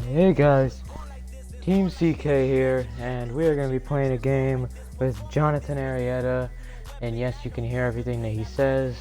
Hey guys, Team CK here, and we are going to be playing a game with Jonathan Arrieta, and yes, you can hear everything that he says.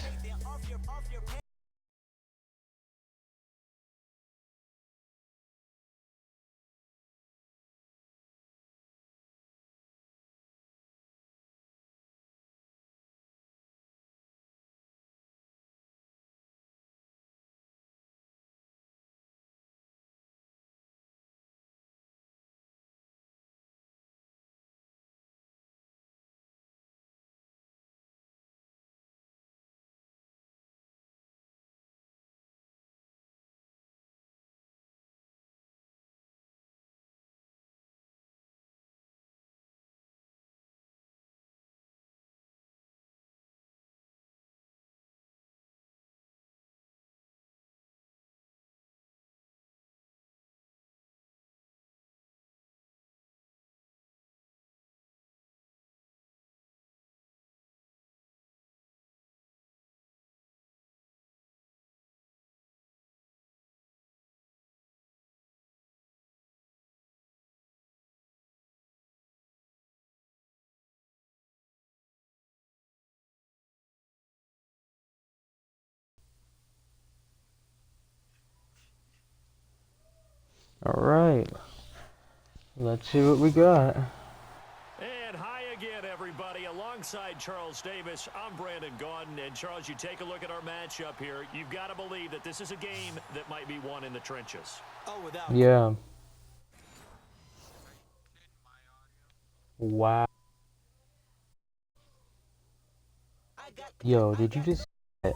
Alright, let's see what we got. And hi again, everybody. Alongside Charles Davis, I'm Brandon Gaudin. And Charles, you take a look at our matchup here. You've got to believe that this is a game that might be won in the trenches. Oh, without Yeah. Wow. Yo, did you just see it?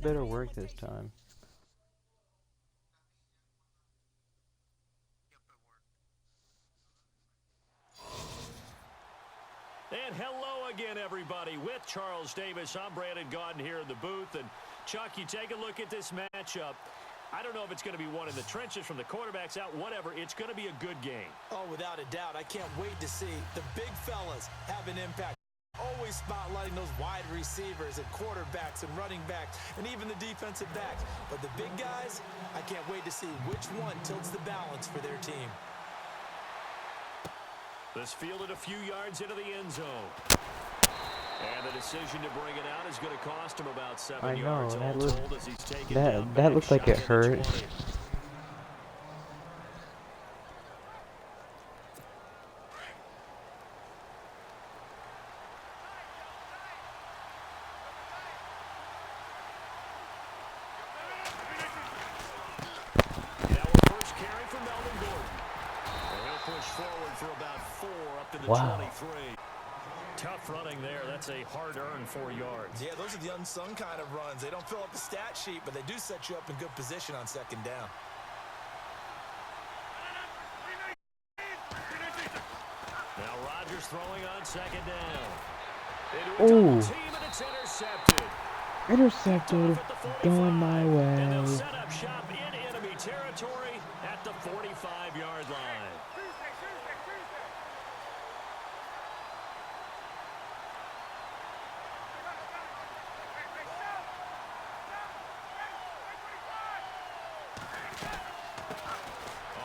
Better work this time. And hello again, everybody. With Charles Davis, I'm Brandon Gaudin here in the booth. And, Chuck, you take a look at this matchup. I don't know if it's going to be won in the trenches from the quarterbacks out, whatever. It's going to be a good game. Oh, without a doubt. I can't wait to see the big fellas have an impact. Always spotlighting those wide receivers and quarterbacks and running backs and even the defensive backs. But the big guys, I can't wait to see which one tilts the balance for their team. This fielded a few yards into the end zone. And the decision to bring it out is going to cost him about 7 yards. I know, all told, as he's taken that, down that back looked like shy it of the hurt. 20. forward for about 4 up to the Wow. 23. Tough running there. That's a hard-earned 4 yards. Yeah, those are the unsung kind of runs. They don't fill up the stat sheet, but they do set you up in good position on second down. Now Rodgers throwing on second down. Ooh. Team, and it's intercepted. Intercepted. Going my And they'll way. set up shop in enemy territory at the 45-yard line.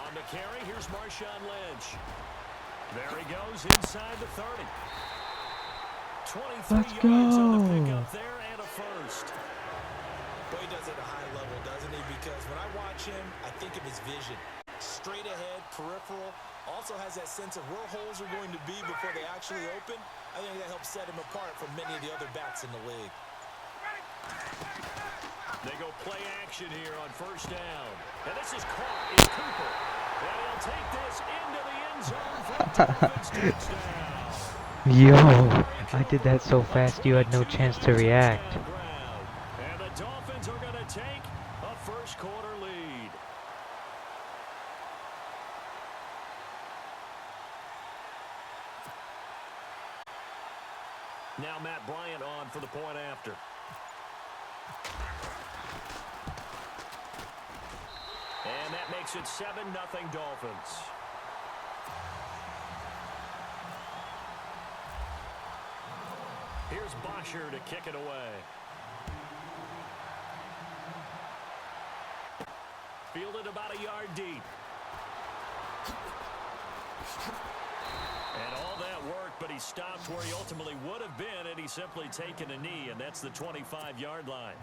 On the carry, here's Marshawn Lynch. There he goes inside the 30. 23 Let's yards on the go. pickup there and a first. Well, he does it at a high level, doesn't he? Because when I watch him, I think of his vision. Straight ahead, peripheral. Also has that sense of where holes are going to be before they actually open. I think that helps set him apart from many of the other backs in the league. They go play action here on first down. And this is caught in Cooper. And he'll take this into the end zone for a Dolphins touchdown. Yo, I did that so fast you had no chance to react. And the Dolphins are going to take a first quarter lead. Now Matt Bryant on for the point after. And that makes it 7-0 Dolphins. Here's Bosher to kick it away. Fielded about a yard deep. And all that work, but he stopped where he ultimately would have been had he simply taken a knee, and that's the 25-yard line.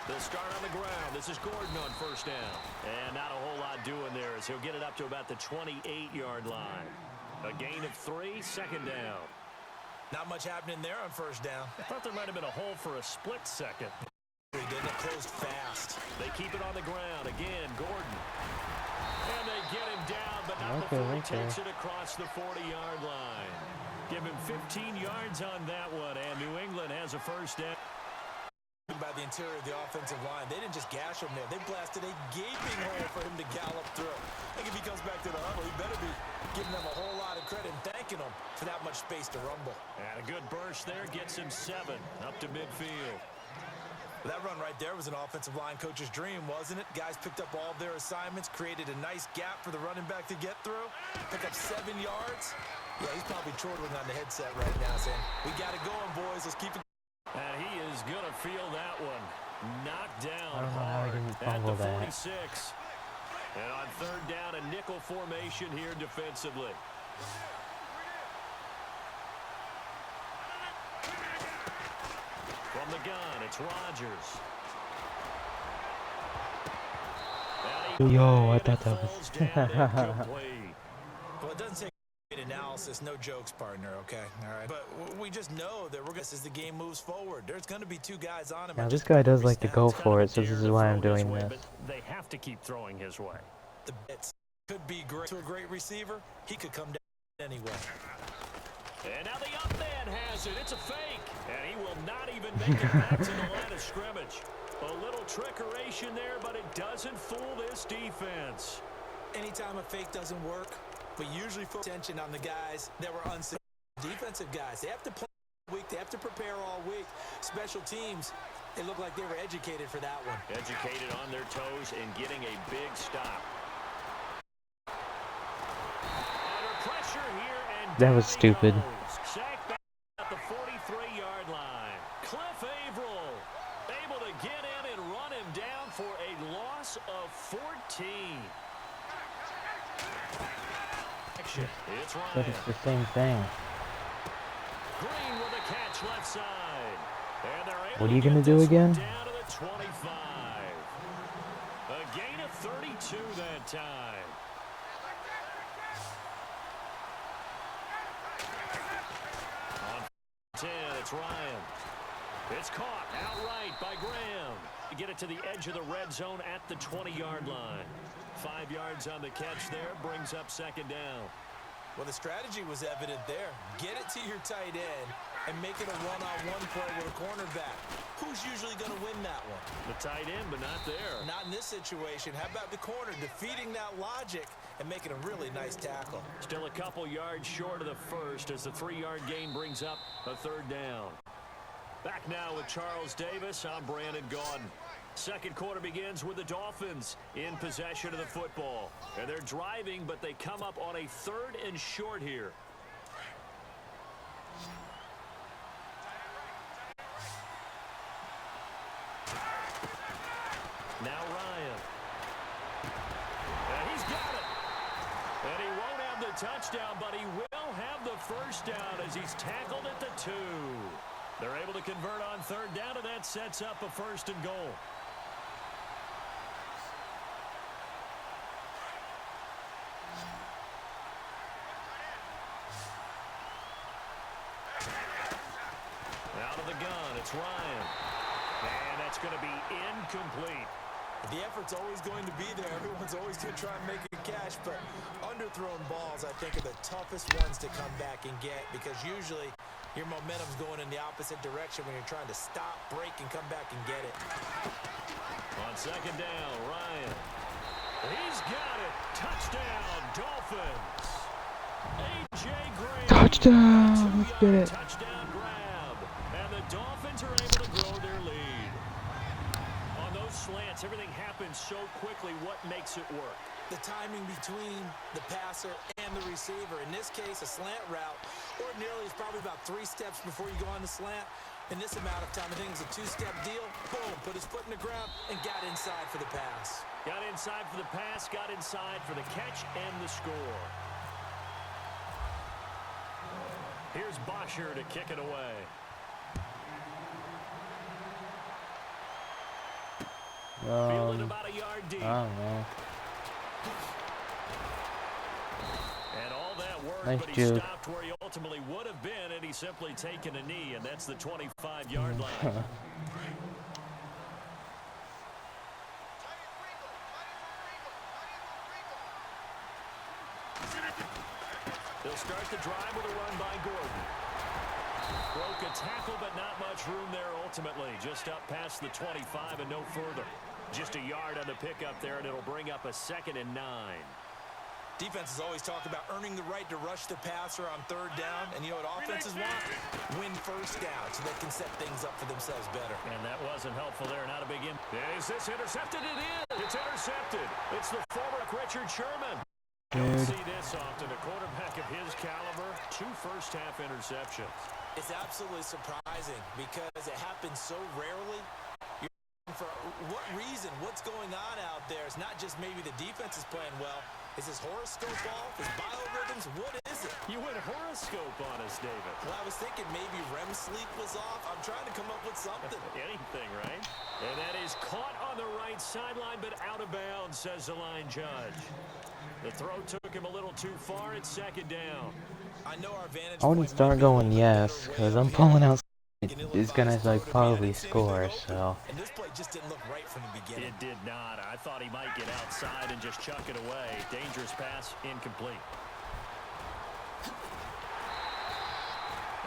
They'll start on the ground. This is Gordon on first down. And not a whole lot doing there as he'll get it up to about the 28-yard line. A gain of 3, second down. Not much happening there on first down. I thought there might have been a hole for a split second. He didn't. It closed fast. They keep it on the ground. Again, Gordon. And they get him down, but not before he takes it across the 40-yard line. Give him 15 yards on that one, and New England has a first down. By the interior of the offensive line. They didn't just gash him there. They blasted a gaping hole for him to gallop through. I think if he comes back to the huddle, he better be giving them a whole lot of credit and thanking them for that much space to rumble. And a good burst there gets him 7 up to midfield. That run right there was an offensive line coach's dream, wasn't it? Guys picked up all of their assignments, created a nice gap for the running back to get through, pick up 7 yards. Yeah, he's probably chortling on the headset right now saying, we got it going, boys. Let's keep it. And he is going to feel that one. Knocked down I don't know how he didn't at fumble the that. 46. And on third down, a nickel formation here defensively. From the gun, it's Rodgers. Yo, I thought that was... Well, it doesn't take analysis, no jokes, partner, okay? All right. But we just know that we're going to, as the game moves forward, there's going to be 2 guys on him. Now, this guy does like to go for it, so this is why I'm doing this. They have to keep throwing his way. The bits could be great to a great receiver. He could come down anyway. And now the up man has it. It's a fake. And he will not even make it back to the line of scrimmage. A little trickeration there, but it doesn't fool this defense. Anytime a fake doesn't work, we usually put attention on the guys that were unsuccessful. Defensive guys, they have to play all week. They have to prepare all week. Special teams, they look like they were educated for that one. Educated on their toes and getting a big stop. Under pressure here, and That was stupid. Sacked back at the 43-yard line. Cliff Averill able to get in and run him down for a loss of 14. It's But it's the same thing. Green with a catch left side. And they're able What are you to gonna get do this one again? down to the 25. A gain of 32 that time. On 10, it's Ryan. It's caught outright by Graham. Get it to the edge of the red zone at the 20-yard line. 5 yards on the catch there, brings up second down. Well, the strategy was evident there. Get it to your tight end and make it a one-on-one play with a cornerback. Who's usually going to win that one? The tight end, but not there. Not in this situation. How about the corner defeating that logic and making a really nice tackle? Still a couple yards short of the first as the 3-yard gain brings up a third down. Back now with Charles Davis. I'm Brandon Gaudin. Second quarter begins with the Dolphins in possession of the football. And they're driving, but they come up on a 3rd and short here. Now Ryan. And he's got it. And he won't have the touchdown, but he will have the first down as he's tackled at the 2. They're able to convert on third down, and that sets up a 1st and goal. Out of the gun, it's Ryan. And that's going to be incomplete. The effort's always going to be there. Everyone's always going to try and make a catch, but underthrown balls, I think, are the toughest ones to come back and get because usually your momentum's going in the opposite direction when you're trying to stop, break, and come back and get it. On second down, Ryan. He's got it. Touchdown, Dolphins. A.J. Graham. Touchdown! Let's get it. Touchdown grab. And the Dolphins are able to grow their lead. On those slants, everything happens so quickly. What makes it work? The timing between the passer and the receiver. In this case, a slant route ordinarily is probably about 3 steps before you go on the slant. In this amount of time, I think it's a 2-step deal. Boom, put his foot in the ground and got inside for the pass. Got inside for the pass, got inside for the catch and the score. Here's Bosher to kick it away. Fielded about a yard deep. I don't know. And all that work, Nice but he juke. stopped where he ultimately would have been, and he's simply taken a knee, and that's the 25-yard line. They'll start the drive with a run by Gordon. Broke a tackle, but not much room there ultimately. Just up past the 25 and no further. Just a yard on the pickup there, and it'll bring up a 2nd and 9. Defenses always talk about earning the right to rush the passer on third down. And you know what offenses want? Win first down so they can set things up for themselves better. And that wasn't helpful there. Not a big impact. Is this intercepted? It is. It's intercepted. It's the former Richard Sherman. Don't see this often. A quarterback of his caliber, 2 first-half interceptions. It's absolutely surprising because it happens so rarely. For what reason? What's going on out there? It's not just maybe the defense is playing well. Is his horoscope off? His biorhythms? What is it? You went horoscope on us, David. Well, I was thinking maybe REM sleep was off. I'm trying to come up with something. Anything, right? And that is caught on the right sideline, but out of bounds, says the line judge. The throw took him a little too far. It's 2nd down. I know our vantage I wouldn't point start might be a going little yes, better because way I'm up pulling here. out. It's gonna like probably score, so. And this play just didn't look right from the beginning. It did not. I thought he might get outside and just chuck it away. Dangerous pass, incomplete.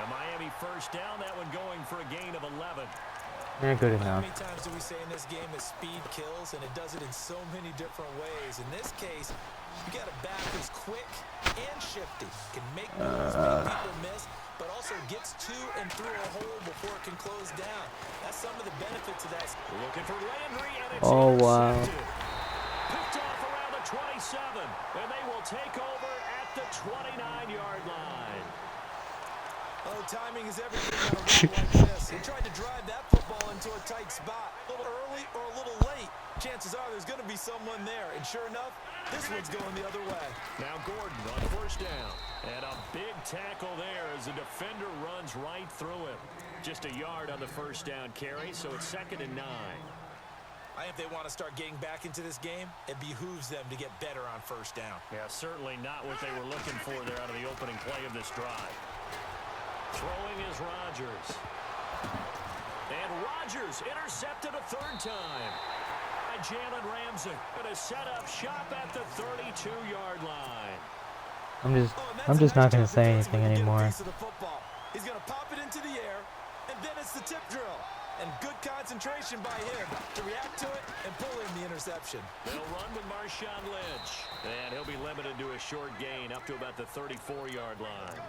A Miami first down. That one going for a gain of 11. Yeah, good How enough. many times do we say in this game that speed kills, and it does it in so many different ways? In this case, you got a back who's quick and shifty, can make moves, make people miss, but also gets to and through a hole before it can close down. That's some of the benefits of that. Looking for Landry, and it's Oh, wow. intercepted. Picked off around the 27, and they will take over at the 29-yard line. Oh, timing is everything on a run like this. He tried to drive that football into a tight spot. A little early or a little late. Chances are there's going to be someone there. And sure enough, this one's going the other way. Now Gordon on first down. And a big tackle there as the defender runs right through him. Just a yard on the first down carry, so it's 2nd and 9. I think if they want to start getting back into this game, it behooves them to get better on first down. Yeah, certainly not what they were looking for there out of the opening play of this drive. Throwing is Rodgers. And Rodgers intercepted a third time. And Jalen Ramsey going to set up shop at the 32-yard line. I'm just not gonna say anything anymore. He's gonna pop it into the air, and then it's the tip drill. And good concentration by him to react to it and pull in the interception. They'll run with Marshawn Lynch. And he'll be limited to a short gain up to about the 34-yard line.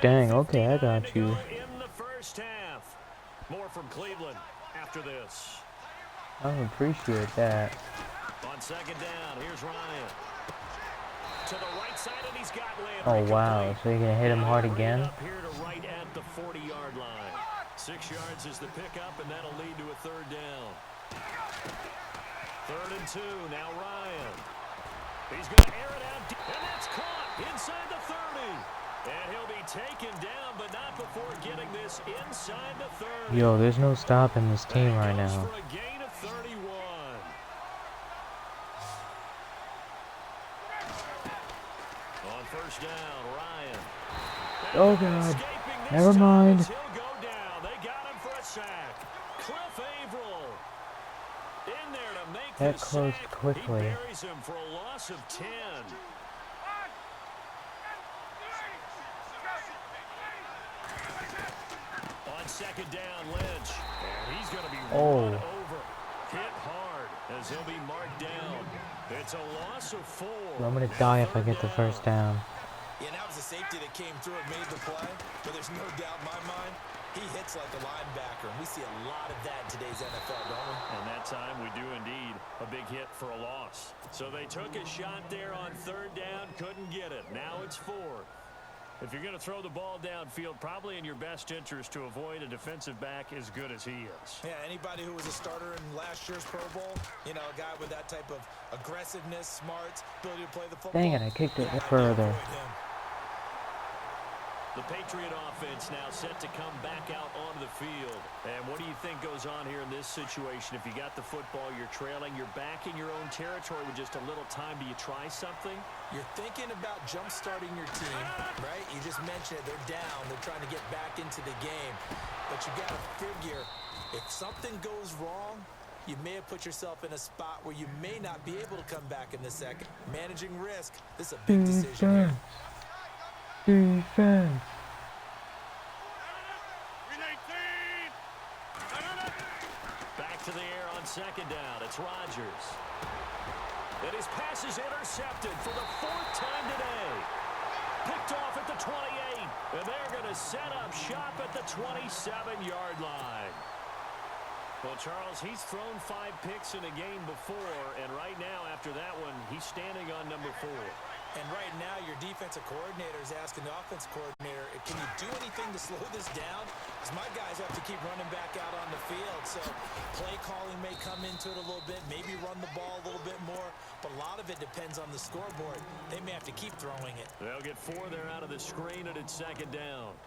Dang, okay, I got you. In the first half. More from Cleveland after this. I appreciate that. On second down, here's Ryan. To the right side, and he's got Landry. Oh wow, so you're gonna hit him hard again? Up here to right at the 40-yard line. 6 yards is the pickup, and that'll lead to a third down. 3rd and 2, now Ryan. He's going to air it out, and that's caught inside the 30. And he'll be taken down, but not before getting this inside the 30. Yo, there's no stopping this team right now. For a gain of 31. On first down, Ryan. Oh god, never mind. That closed quickly. He buries him for a loss of 10. On second down, Lynch. And he's going to be run over. Hit hard as he'll be marked down. It's a loss of 4. I'm going to die if I get the first down. Yeah, that was a safety that came through and made the play. But there's no doubt in my mind, he hits like a linebacker. And we see a lot of that in today's NFL, don't we? And that time we do indeed a big hit for a loss. So they took a shot there on third down, couldn't get it. Now it's 4. If you're going to throw the ball downfield, probably in your best interest to avoid a defensive back as good as he is. Yeah, anybody who was a starter in last year's Pro Bowl, you know, a guy with that type of aggressiveness, smarts, ability to play the football. Dang it, I kicked it further. The Patriot offense now set to come back out onto the field. And what do you think goes on here in this situation? If you got the football, you're trailing, you're back in your own territory with just a little time. Do you try something? You're thinking about jump-starting your team, right? You just mentioned it. They're down. They're trying to get back into the game. But you got to figure, if something goes wrong, you may have put yourself in a spot where you may not be able to come back in the second. Managing risk, this is a big decision here. Defense. Back to the air on second down. It's Rodgers. And his pass is intercepted for the 4th time today. Picked off at the 28. And they're going to set up shop at the 27-yard line. Well, Charles, he's thrown 5 picks in a game before. And right now, after that one, he's standing on number 4. And right now, your defensive coordinator is asking the offensive coordinator, can you do anything to slow this down? Because my guys have to keep running back out on the field. So play calling may come into it a little bit, maybe run the ball a little bit more. But a lot of it depends on the scoreboard. They may have to keep throwing it. They'll get 4 there out of the screen, and it's second down.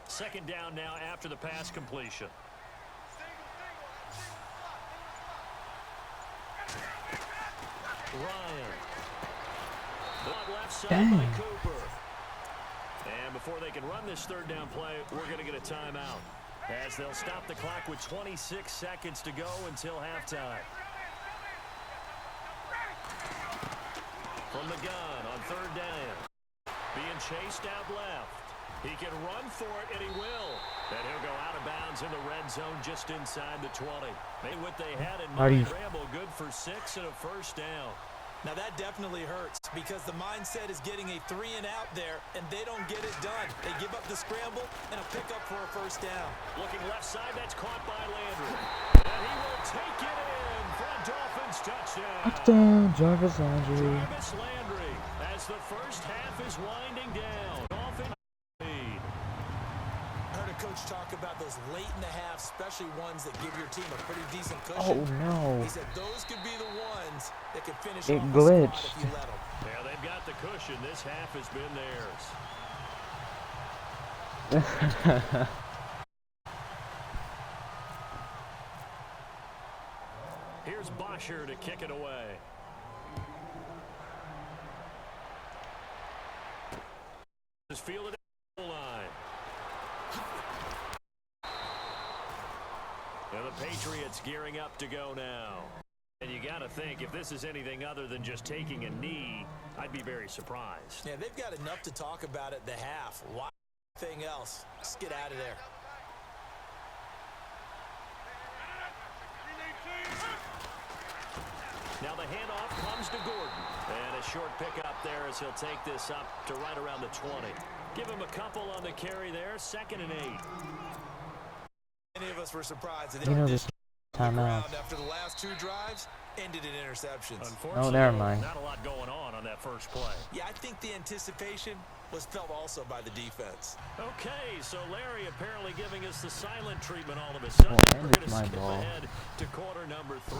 Second down now after the pass completion. Ryan. Left side by Cooper. And before they can run this third down play, we're going to get a timeout. As they'll stop the clock with 26 seconds to go until halftime. From the gun on third down. Being chased out left. He can run for it, and he will. And he'll go out of bounds in the red zone just inside the 20. Maybe what they had in mind, Rambo, good for 6 and a first down. Now, that definitely hurts because the mindset is getting a 3-and-out there, and they don't get it done. They give up the scramble and a pickup for a first down. Looking left side, that's caught by Landry. And he will take it in for a Dolphins touchdown. Touchdown, Jarvis Landry. Jarvis Landry as the first half is winding down. Dolphins lead. Heard a coach talk about those late in the half, especially ones that give your team a pretty decent cushion. Oh, no. He said those could be the ones that can finish it off glitched. if you let them. Yeah, they've got the cushion. This half has been theirs. here's Bosher to kick it away. Just fielded at the line. And the Patriots gearing up to go now. And you got to think, if this is anything other than just taking a knee, I'd be very surprised. Yeah, they've got enough to talk about at the half. Why anything else? Let's get out of there. Now the handoff comes to Gordon. And a short pickup there as he'll take this up to right around the 20. Give him a couple on the carry there, 2nd and 8. Many of us were surprised that You know this timeout. after the last 2 drives ended in interceptions. Unfortunately, Oh, never mind. not a lot going on that first play. Yeah, I think the anticipation was felt also by the defense. Okay, so Larry apparently giving us the silent treatment all of a sudden. Oh, We're and going it's to my skip ball. ahead to quarter number 3.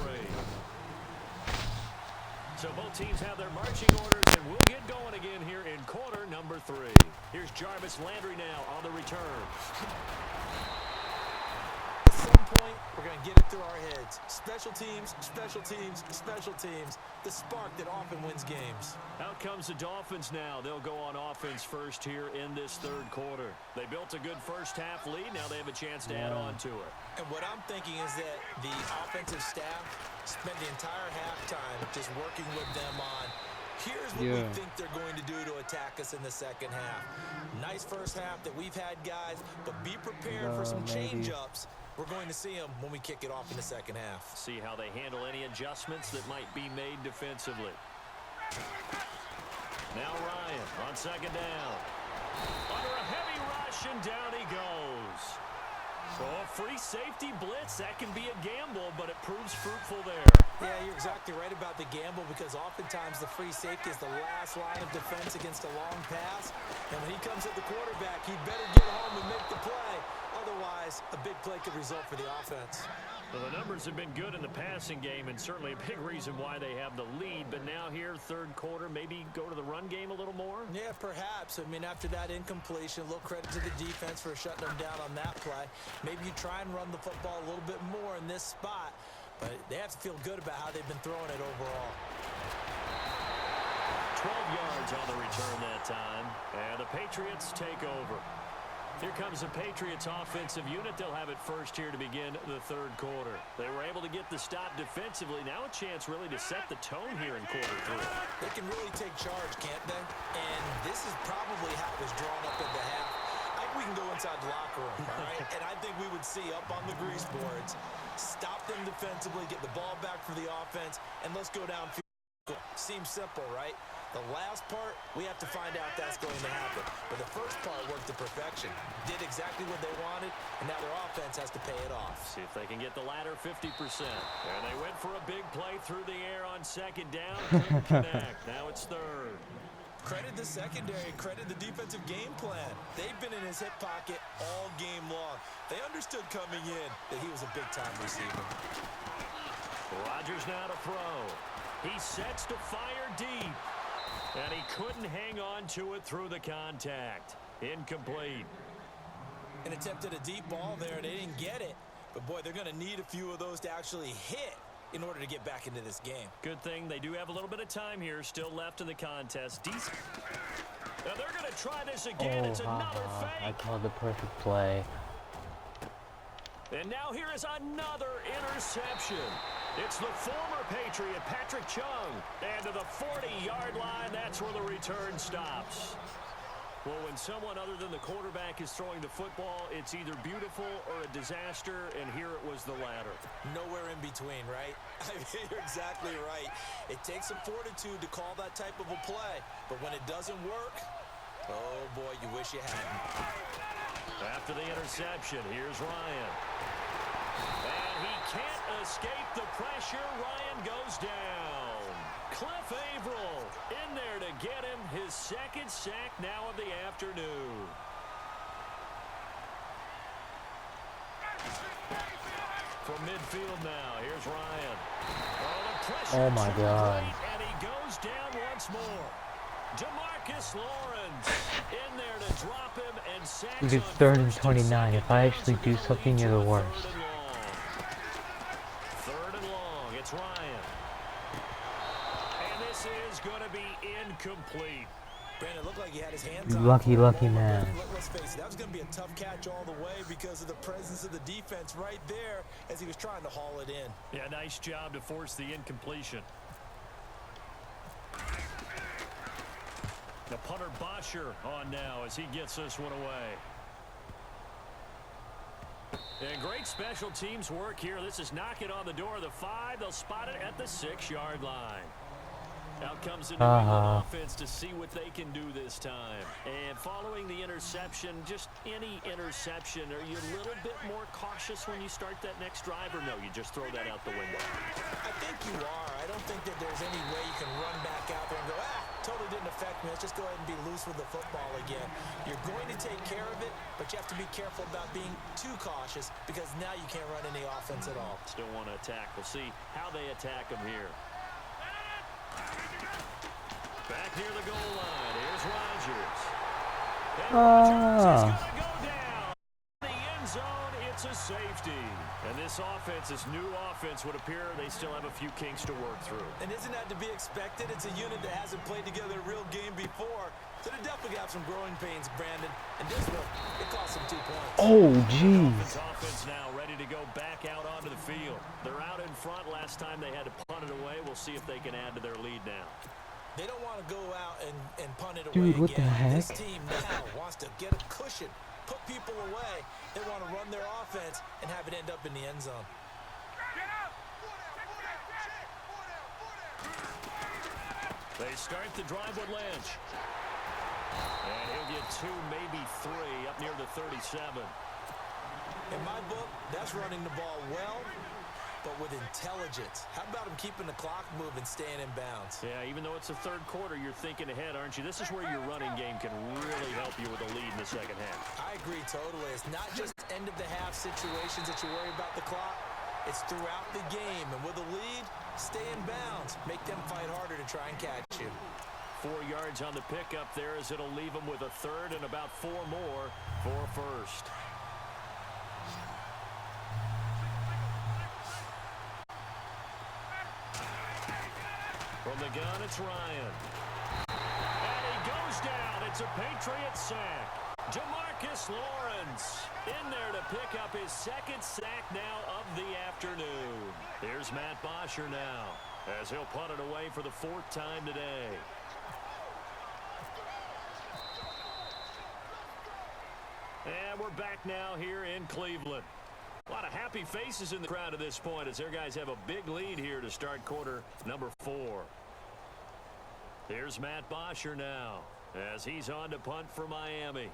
So both teams have their marching orders, and we'll get going again here in quarter number 3. Here's Jarvis Landry now on the return. At some point, we're going to get it through our heads. Special teams, special teams, special teams. The spark that often wins games. Out comes the Dolphins now. They'll go on offense first here in this 3rd quarter. They built a good first-half lead. Now they have a chance to add on to it. And what I'm thinking is that the offensive staff spent the entire halftime just working with them on, here's what we think they're going to do to attack us in the 2nd half. Nice first half that we've had, guys, but be prepared for some change-ups. We're going to see them when we kick it off in the 2nd half. See how they handle any adjustments that might be made defensively. Now Ryan on 2nd down. Under a heavy rush, and down he goes. So a free safety blitz, that can be a gamble, but it proves fruitful there. Yeah, you're exactly right about the gamble, because oftentimes the free safety is the last line of defense against a long pass. And when he comes at the quarterback, he better get home and make the play. Otherwise, a big play could result for the offense. Well, the numbers have been good in the passing game, and certainly a big reason why they have the lead. But now here, 3rd quarter, maybe go to the run game a little more? Yeah, perhaps. I mean, after that incompletion, a little credit to the defense for shutting them down on that play. Maybe you try and run the football a little bit more in this spot, but they have to feel good about how they've been throwing it overall. 12 yards on the return that time, and the Patriots take over. Here comes the Patriots offensive unit. They'll have it first here to begin the 3rd quarter. They were able to get the stop defensively. Now a chance really to set the tone here in quarter 3. They can really take charge, can't they? And this is probably how it was drawn up at the half. I think we can go inside the locker room, all right? And I think we would see up on the grease boards, stop them defensively, get the ball back for the offense, and let's go downfield. Seems simple, right? The last part, we have to find out if that's going to happen. But the first part worked to perfection. Did exactly what they wanted, and now their offense has to pay it off. See if they can get the latter 50%. And they went for a big play through the air on 2nd down. Couldn't connect. Now it's 3rd. Credit the secondary, credit the defensive game plan. They've been in his hip pocket all game long. They understood coming in that he was a big-time receiver. Rodgers now to throw. He sets to fire deep. And he couldn't hang on to it through the contact. Incomplete. And attempted a deep ball there, and they didn't get it. But, boy, they're going to need a few of those to actually hit in order to get back into this game. Good thing they do have a little bit of time here still left in the contest. Decent. Now they're going to try this again. It's another fake. I called the perfect play. And now here is another interception. It's the former Patriot, Patrick Chung. And to the 40-yard line, that's where the return stops. Well, when someone other than the quarterback is throwing the football, it's either beautiful or a disaster, and here it was the latter. Nowhere in between, right? I mean, you're exactly right. It takes some fortitude to call that type of a play, but when it doesn't work, oh, boy, you wish you hadn't. After the interception, here's Ryan. And he can't escape the pressure. Ryan goes down. Cliff Averill in there to get him his 2nd sack now of the afternoon. From midfield now, here's Ryan. Oh, the pressure. Oh my God. And he goes down once more. DeMarcus Lawrence in there to drop him and sacks. Look, it's 3rd and 29. If I actually do something, you're the worst. 3rd and long. It's Ryan. is going to be incomplete. Brandon looked like he had his hands on Lucky it. man. Let's face it, that was going to be a tough catch all the way because of the presence of the defense right there as he was trying to haul it in. Yeah, nice job to force the incompletion. The punter Bosher on now as he gets this one away. And great special teams work here. This is knocking on the door of the 5. They'll spot it at the 6-yard line. Out comes the New England offense to see what they can do this time. And following the interception, just any interception, are you a little bit more cautious when you start that next drive, or no, you just throw that out the window? I think you are. I don't think that there's any way you can run back out there and go, totally didn't affect me. Let's just go ahead and be loose with the football again. You're going to take care of it, but you have to be careful about being too cautious because now you can't run any offense at all. Still want to attack. We'll see how they attack them here. Back near the goal line. Here's Rodgers. And Rodgers is going to go down. In the end zone, it's a safety. And this offense, this new offense, would appear they still have a few kinks to work through. And isn't that to be expected? It's a unit that hasn't played together a real game before. So they definitely got some growing pains, Brandon. And this one, it cost them 2 points. Oh, jeez. Offense now ready to go back out onto the field. They're out in front. Last time they had to punt it away. We'll see if they can add to their lead now. They don't want to go out and punt it away. Dude, what again. the heck? This team now wants to get a cushion, put people away. They want to run their offense and have it end up in the end zone. They start the drive with Lynch. And he'll get 2, maybe 3 up near the 37. In my book, that's running the ball well, but with intelligence. How about him keeping the clock moving, staying in bounds? Yeah, even though it's the third quarter, you're thinking ahead, aren't you? This is where your running game can really help you with a lead in the second half. I agree totally. It's not just end-of-the-half situations that you worry about the clock. It's throughout the game. And with a lead, stay in bounds. Make them fight harder to try and catch you. 4 yards on the pickup there as it'll leave them with a third and about 4 more for a first. From the gun, it's Ryan. And he goes down. It's a Patriot sack. Jamarcus Lawrence in there to pick up his 2nd sack now of the afternoon. Here's Matt Bosher now as he'll punt it away for the 4th time today. And we're back now here in Cleveland. A lot of happy faces in the crowd at this point as their guys have a big lead here to start quarter number 4. Here's Matt Bosher now as he's on to punt for Miami.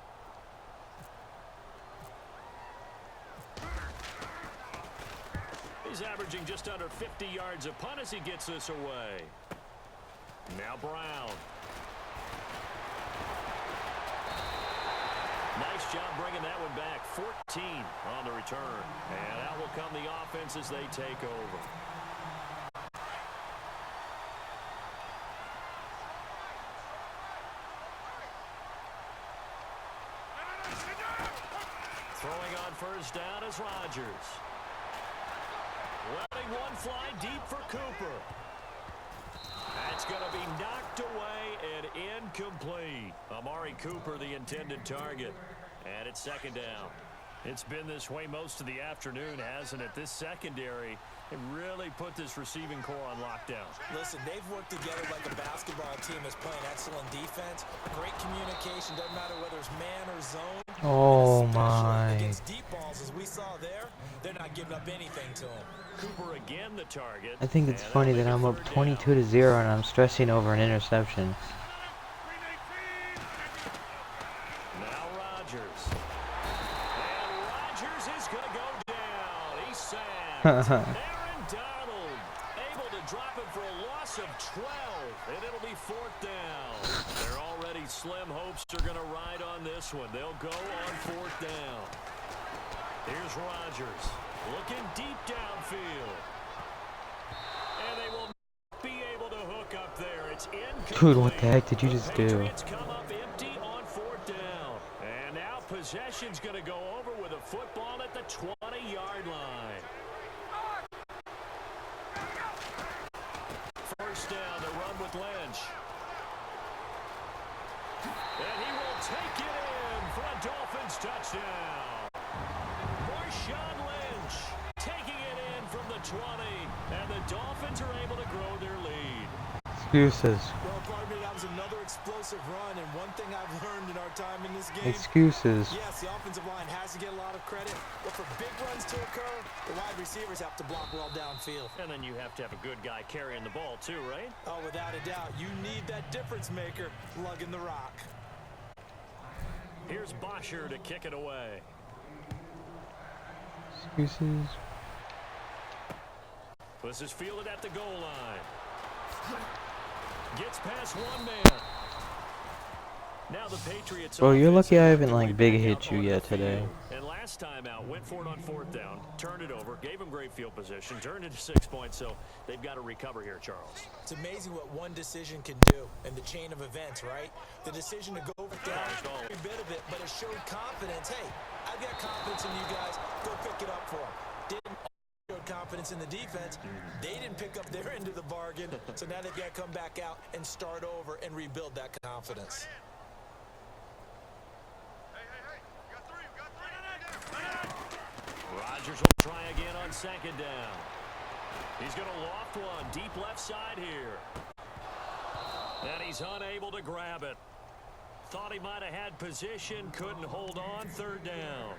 He's averaging just under 50 yards a punt as he gets this away. Now Brown. Nice job bringing that one back. 14 on the return. And out will come the offense as they take over. Throwing on first down is Rodgers. Letting one fly deep for Cooper. That's going to be knocked away and incomplete. Amari Cooper, the intended target. And it's 2nd down. It's been this way most of the afternoon, hasn't it? This secondary It really put this receiving core on lockdown. Listen, they've worked together like a basketball team that's playing excellent defense. Great communication, doesn't matter whether it's man or zone. Oh my. Against deep balls, as we saw there, they're not giving up anything to him. Cooper again the target. I think it's funny that I'm up 22-0 and I'm stressing over an interception. Now Rodgers. And Rodgers is going to go down. He's sacked. Aaron Donald able to drop it for a loss of 12, and it'll be 4th down. Their already slim hopes are going to ride on this one. They'll go on 4th down. Here's Rodgers looking deep downfield. And they will not be able to hook up there. It's incomplete. Dude, what the heck did you just do? Patriots come up empty on 4th down. And now possession's going to go over with a football at the 20-yard line. First down, the run with Lynch. take it in for a Dolphins touchdown. Marshawn Lynch taking it in from the 20, and the Dolphins are able to grow their lead. Excuses. Well, pardon me, that was another explosive run, and one thing I've learned in our time in this game. Excuses. Yes, the offensive line has to get a lot of credit, but for big runs to occur, the wide receivers have to block well downfield. And then you have to have a good guy carrying the ball too, right? Oh, without a doubt. You need that difference maker lugging the rock. Here's Bosher to kick it away. Excuses. This is fielded at the goal line. Gets past one man. Now the Patriots. Bro, you're lucky I haven't like big hit you yet today. And last time out, went for it on 4th down, turned it over, gave him great field position, turned it to 6 points, so they've got to recover here, Charles. It's amazing what one decision can do in the chain of events, right? The decision to go down every bit of it, but it showed confidence. Hey, I've got confidence in you guys. Go pick it up for them. Didn't show confidence in the defense. They didn't pick up their end of the bargain, so now they've got to come back out and start over and rebuild that confidence. Rodgers will try again on 2nd down. He's going to loft one deep left side here. And he's unable to grab it. Thought he might have had position, couldn't hold on. 3rd down.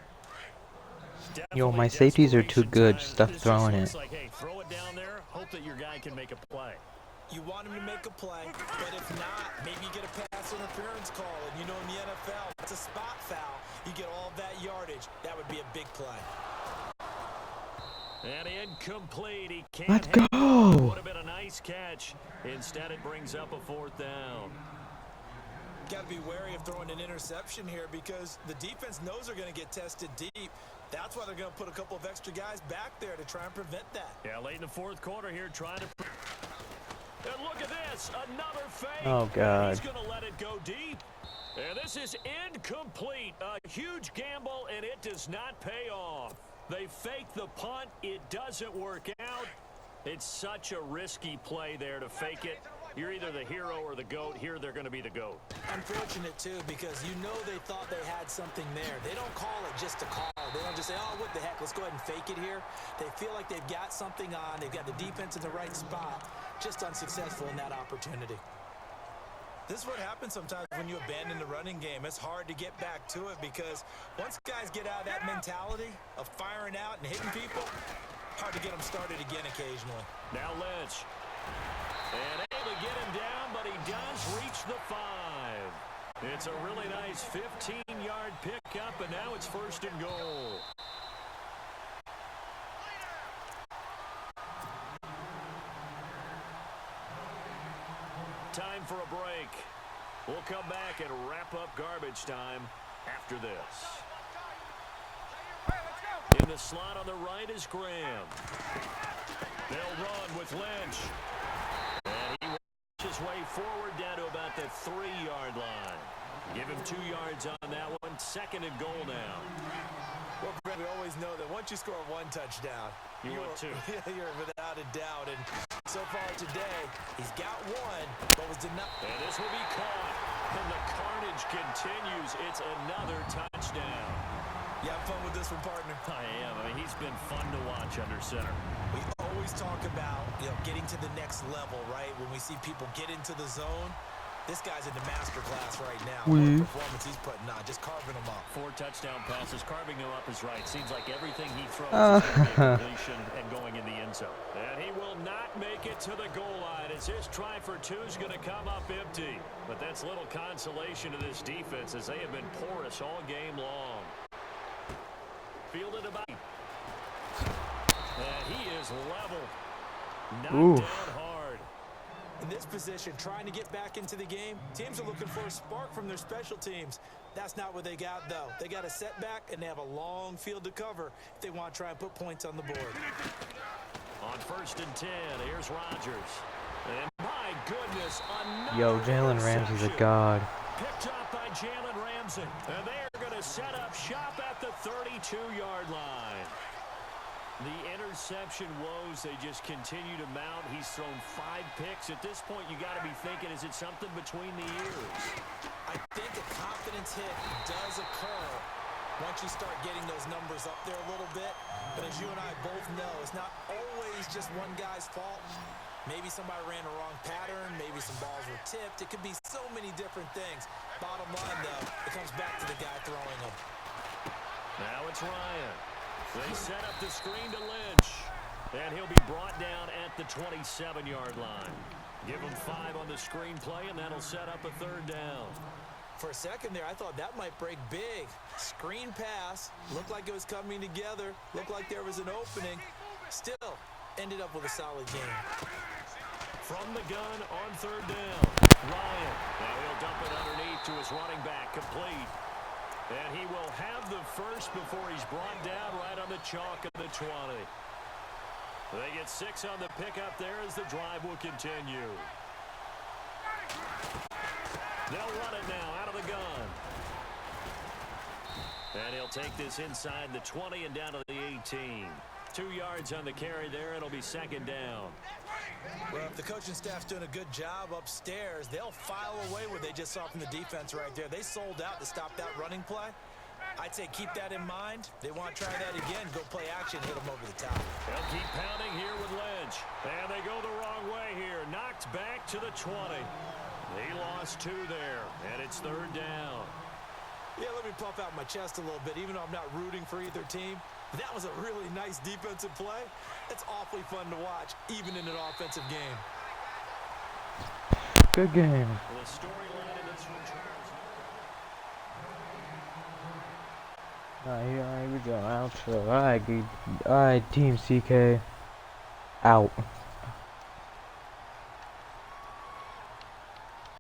Yo, my safeties are too good. Stop throwing it. Like, hey, throw it down there. Hope that your guy can make a play. You want him to make a play, but if not, maybe you get a pass interference call. And you know in the NFL, it's a spot foul. You get all of that yardage. That would be a big play. And incomplete. He can't. Let's go. Would have been a nice catch. Instead, it brings up a 4th down. Got to be wary of throwing an interception here because the defense knows they're going to get tested deep. That's why they're going to put a couple of extra guys back there to try and prevent that. Yeah, late in the 4th quarter here, trying to. And look at this, another fake. Oh, God. He's going to let it go deep. And this is incomplete. A huge gamble, and it does not pay off. They fake the punt. It doesn't work out. It's such a risky play there to fake it. You're either the hero or the GOAT. Here, they're going to be the GOAT. Unfortunate, too, because you know they thought they had something there. They don't call it just to call. They don't just say, oh, what the heck, let's go ahead and fake it here. They feel like they've got something on. They've got the defense in the right spot. Just unsuccessful in that opportunity. This is what happens sometimes when you abandon the running game. It's hard to get back to it because once guys get out of that mentality of firing out and hitting people, hard to get them started again occasionally. Now Lynch. And able to get him down, but he does reach the 5. It's a really nice 15-yard pickup, and now it's 1st and goal. Time for a break. We'll come back and wrap up garbage time after this. In the slot on the right is Graham. They'll run with Lynch. And he works his way forward down to about the 3-yard line. Give him 2 yards on that one. 2nd and goal now. Well, Brett, we always know that once you score 1 touchdown, you want 2. You're without a doubt. And so far today, he's got 1, but was denied. And this will be caught. And the carnage continues. It's another touchdown. You have fun with this one, partner? I am. I mean, he's been fun to watch under center. We always talk about, getting to the next level, right? When we see people get into the zone, this guy's in the master class right now. What a performance he's putting on, just carving them up. 4 touchdown passes, carving them up is right. Seems like everything he throws is going to be a completion and going in the end zone. And he will not make it to the goal line as his try for 2 is going to come up empty. But that's little consolation to this defense as they have been porous all game long. Fielded about. And he is level. Knocked down hard. In this position, trying to get back into the game, teams are looking for a spark from their special teams. That's not what they got, though. They got a setback, and they have a long field to cover if they want to try and put points on the board. On 1st and 10, here's Rodgers. And my goodness, another Yo, Jalen Ramsey's a god. Picked up by Jalen Ramsey. And they are going to set up shop at the 32-yard line. The interception woes, they just continue to mount. He's thrown 5 picks. At this point, you got to be thinking, is it something between the ears? I think a confidence hit does occur once you start getting those numbers up there a little bit. But as you and I both know, it's not always just one guy's fault. Maybe somebody ran a wrong pattern. Maybe some balls were tipped. It could be so many different things. Bottom line, though, it comes back to the guy throwing them. Now it's Ryan. They set up the screen to Lynch. And he'll be brought down at the 27-yard line. Give him 5 on the screen play, and that'll set up a 3rd down. For a second there, I thought that might break big. Screen pass. Looked like it was coming together. Looked like there was an opening. Still, ended up with a solid game. From the gun on 3rd down. Ryan. Now he'll dump it underneath to his running back. Complete. And he will have the first before he's brought down right on the chalk of the 20. They get 6 on the pickup there as the drive will continue. They'll run it now out of the gun. And he'll take this inside the 20 and down to the 18. 2 yards on the carry there. It'll be 2nd down. Well, if the coaching staff's doing a good job upstairs, they'll file away what they just saw from the defense right there. They sold out to stop that running play. I'd say keep that in mind. They want to try that again. Go play action, hit them over the top. They'll keep pounding here with Lynch. And they go the wrong way here. Knocked back to the 20. They lost 2 there, and it's 3rd down. Yeah, let me puff out my chest a little bit, even though I'm not rooting for either team. That was a really nice defensive play. It's awfully fun to watch, even in an offensive game. Good game. The storyline in this one, Charles. Here we go. Outro. Alright, Team CK. Out.